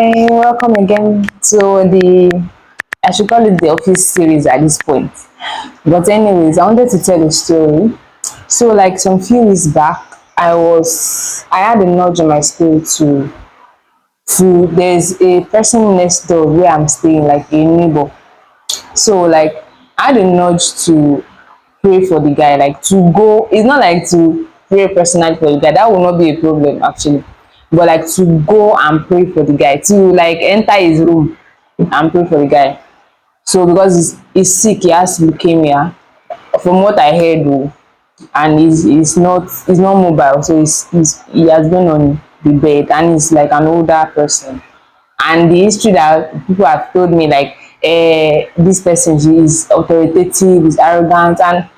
Hi, welcome again to I should call it the office series at this point. But anyways, I wanted to tell a story. So like some few weeks back, I had a nudge in my school to there's a person next door where I'm staying, like a neighbor. So like I had a nudge to pray for the guy, like to go. It's not like to pray personally for the guy. That will not be a problem actually. But like to go and pray for the guy, to like enter his room and pray for the guy. So because he's sick, he has leukemia. From what I heard, oh, and he's not mobile, so he has been on the bed, and he's like an older person. And the history that people have told me, like this person, she is authoritative, is arrogant, and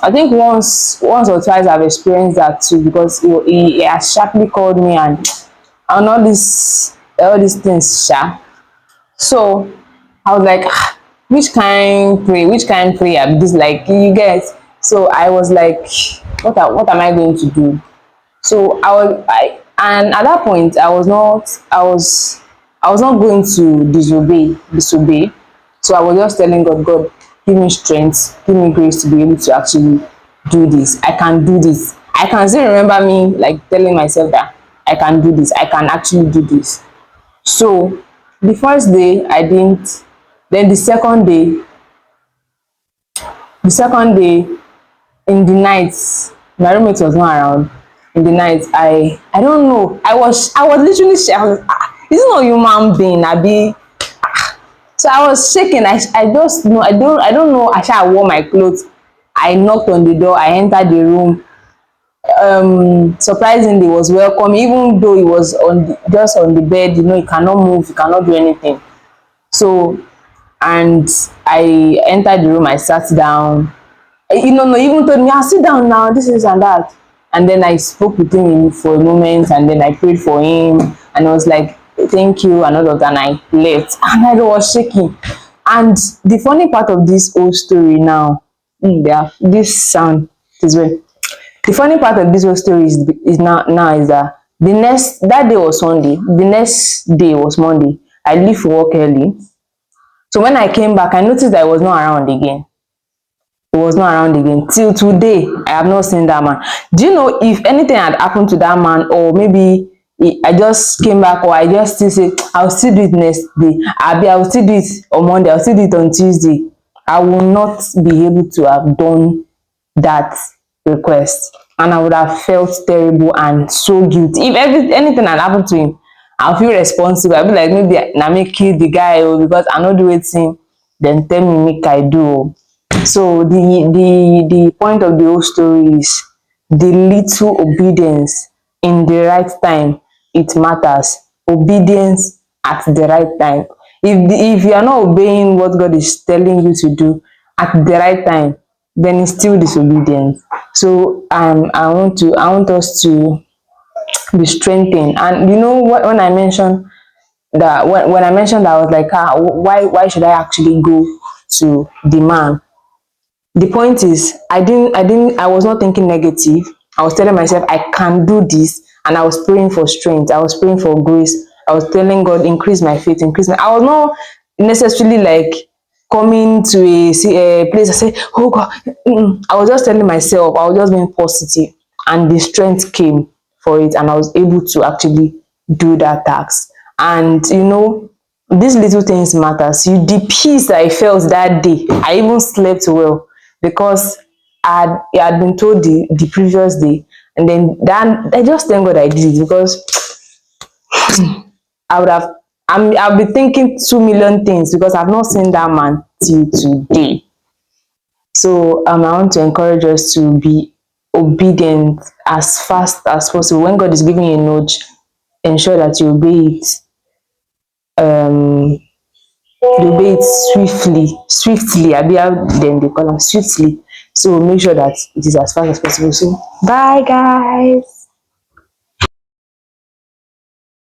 I think once or twice I've experienced that too, because he has sharply called me and all these things sha. So I was like, "Ah, which kind prayer be this, like, you get?" So I was like, what am I going to do? So and at that point I was not going to disobey. So I was just telling God, give me strength, give me grace to be able to actually do this. I can do this. I can still remember me like telling myself that I can do this, I can actually do this. So the first day I didn't. Then the second day in the night, my roommate was not around. In the night, I don't know, I was literally shaking. This is not human being, abi. So I was shaking. I just know, I don't know. I wore my clothes. I knocked on the door, I entered the room. Surprisingly, he was welcome, even though he was just on the bed. He cannot move, he cannot do anything. So, and I entered the room, I sat down. No, he even told me, sit down now, this is and that. And then I spoke with him for a moment, and then I prayed for him, and I was like, thank you, and all of that, and I left. And I was shaking. And the funny part of this whole story now, yeah, this sound is well. The funny part of this whole story is that that day was Sunday, the next day was Monday. I leave for work early. So when I came back, I noticed that I was not around again. He was not around again till today. I have not seen that man. Do you know if anything had happened to that man, or maybe I just came back, or I just still say I'll still do it next day, I will still do it on Monday, I'll still do it on Tuesday, I will not be able to have done that request, and I would have felt terrible and so guilty. If anything had happened to him, I'll feel responsible. I'll be like, maybe na me kill the guy, because I no do wetin dem tell me make I do. So the point of the whole story is the little obedience in the right time, it matters. Obedience at the right time. If you are not obeying what God is telling you to do at the right time, then it's still disobedience. So I want us to be strengthened. And you know what, when I mentioned that, when I mentioned that, I was like, why should I actually go to the man? The point is, I was not thinking negative. I was telling myself I can do this, and I was praying for strength, I was praying for grace, I was telling God, increase my faith, I was not necessarily like coming to a place I say, oh God. I was just telling myself, I was just being positive, and the strength came for it, and I was able to actually do that task. And these little things matters. The peace that I felt that day, I even slept well, because I had been told the previous day. And then that, I just thank God I did it, because I would have I'll be thinking 2 million things, because I've not seen that man till today. So I want to encourage us to be obedient as fast as possible. When God is giving you a nudge, ensure that um you obey it swiftly. I be how then they call them, swiftly. So make sure that it is as fast as possible. So bye guys.